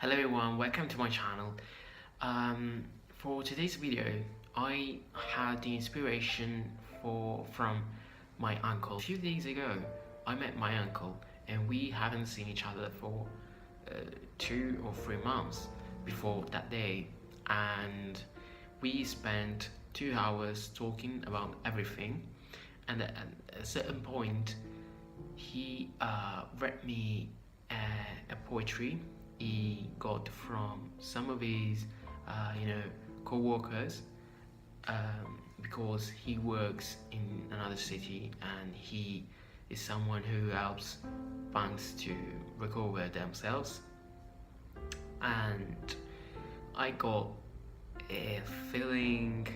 Hello everyone, welcome to my channel. For today's video, I had the inspiration from my uncle. A few days ago, I met my uncle and we haven't seen each other for 2 or 3 months before that day, and we spent 2 hours talking about everything. And at a certain point, he read me a poetry he got from some of his co-workers, because he works in another city and he is someone who helps banks to recover themselves. And I got a feeling,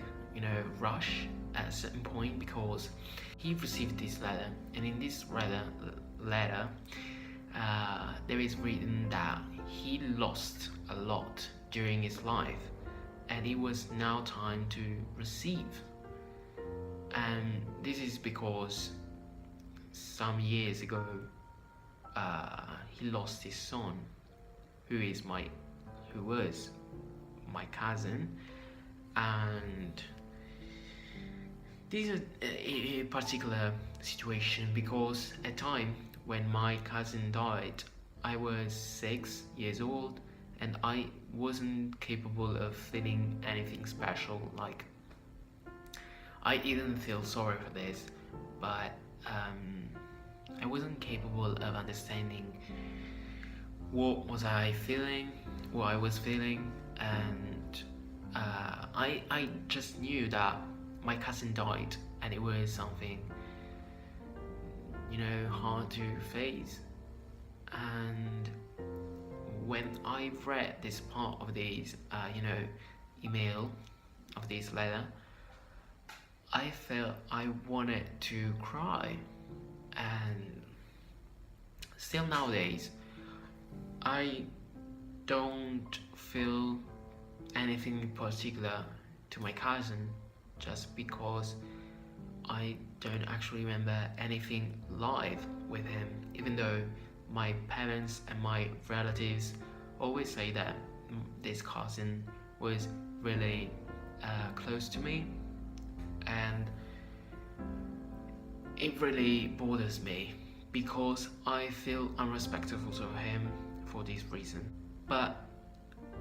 rush at a certain point, because he received this letter, and in this letter there is written that he lost a lot during his life and it was now time to receive. And this is because some years ago he lost his son, who was my cousin. And this is a particular situation because a time when my cousin died, I was 6 years old and I wasn't capable of feeling anything special. Like, I didn't feel sorry for this, but I wasn't capable of understanding what I was feeling, and I just knew that my cousin died and it was something hard to face. And when I read this part of this email of this letter, I felt I wanted to cry. And still nowadays I don't feel anything in particular to my cousin, just because I don't actually remember anything live with him, even though my parents and my relatives always say that this cousin was really close to me, and it really bothers me because I feel unrespectful to him for this reason. But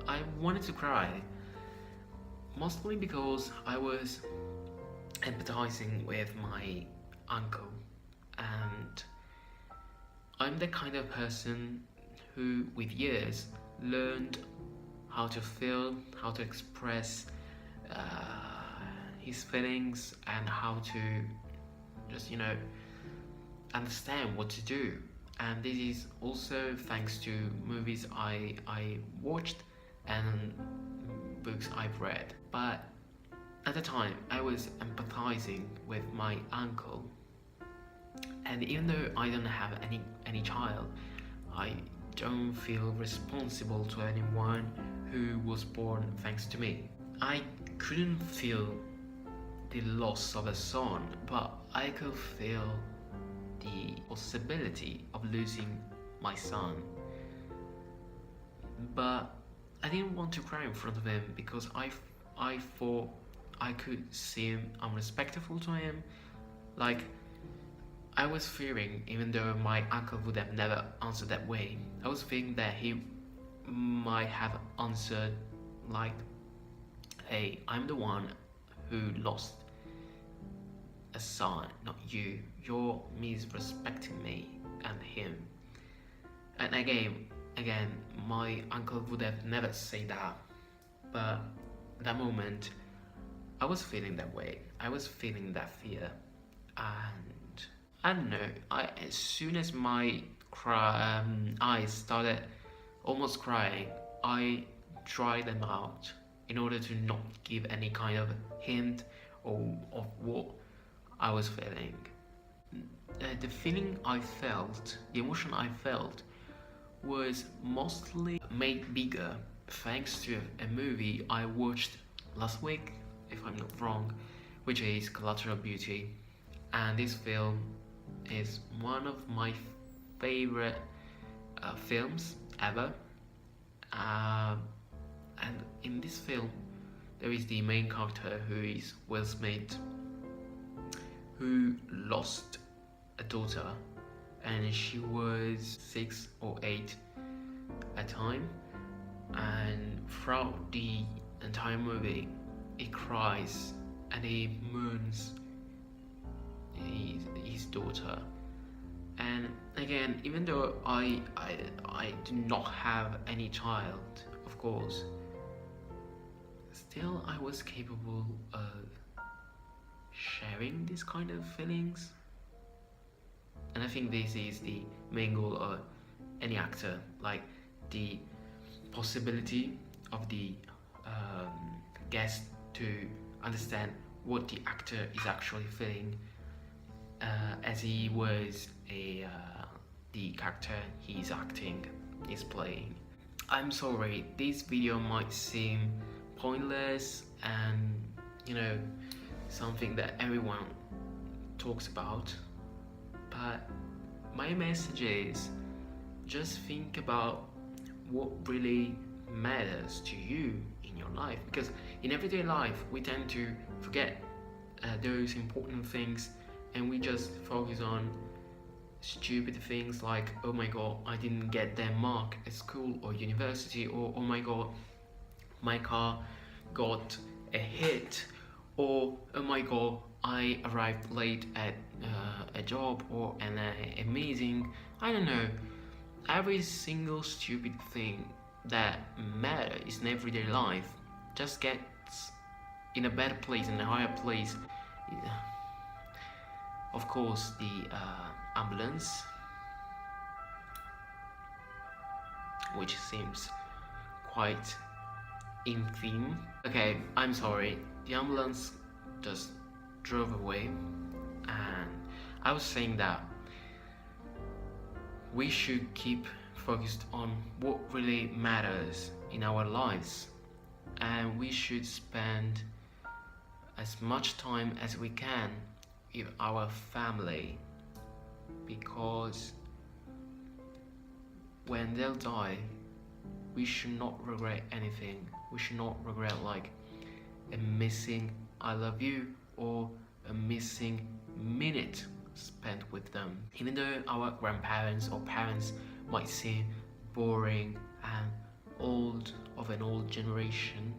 I wanted to cry, mostly because I was empathizing with my uncle, and I'm the kind of person who with years learned how to feel, how to express his feelings, and how to just understand what to do. And this is also thanks to movies I watched and books I've read. But at the time I was empathizing with my uncle, and even though I don't have any child, I don't feel responsible to anyone who was born thanks to me. I couldn't feel the loss of a son, but I could feel the possibility of losing my son. But I didn't want to cry in front of him because I thought I could seem unrespectful to him. Like, I was fearing, even though my uncle would have never answered that way, I was fearing that he might have answered like, hey, I'm the one who lost a son, not you. You're misrespecting me and him. And again, my uncle would have never said that. But at that moment, I was feeling that way. I was feeling that fear. And I don't know, as soon as my eyes started almost crying, I dried them out in order to not give any kind of hint of what I was feeling. The feeling I felt, the emotion I felt, was mostly made bigger thanks to a movie I watched last week, if I'm not wrong, which is Collateral Beauty. And this film is one of my favorite films ever. this film, there is the main character who is Will Smith, who lost a daughter, and she was 6 or 8 at the time, and throughout the entire movie he cries and he mourns his daughter. And again, even though I do not have any child, of course, still I was capable of sharing this kind of feelings. And I think this is the main goal of any actor, like the possibility of the guest to understand what the actor is actually feeling as he was the character he's acting, is playing. I'm sorry, this video might seem pointless and, you know, something that everyone talks about, but my message is just think about what really matters to you in your life, because in everyday life we tend to forget those important things, and we just focus on stupid things like, oh my god, I didn't get that mark at school or university, or oh my god, my car got a hit, or oh my god, I arrived late at a job or an amazing, I don't know, every single stupid thing that matters in everyday life just gets in a better place, in a higher place. Of course, the ambulance, which seems quite in theme. Okay, I'm sorry, the ambulance just drove away, and I was saying that we should keep focused on what really matters in our lives, and we should spend as much time as we can with our family, because when they'll die, we should not regret anything. We should not regret like a missing I love you or a missing minute spent with them. Even though our grandparents or parents might seem boring and of an old generation,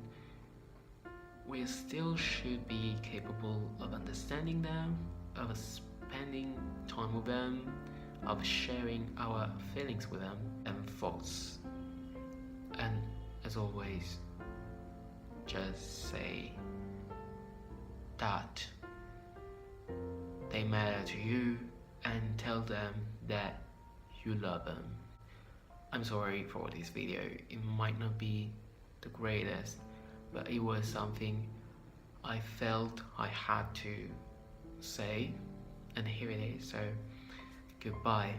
we still should be capable of understanding them, of spending time with them, of sharing our feelings with them and thoughts. And as always, just say that they matter to you and tell them that you love them. I'm sorry for this video, it might not be the greatest, but it was something I felt I had to say, and here it is. So goodbye.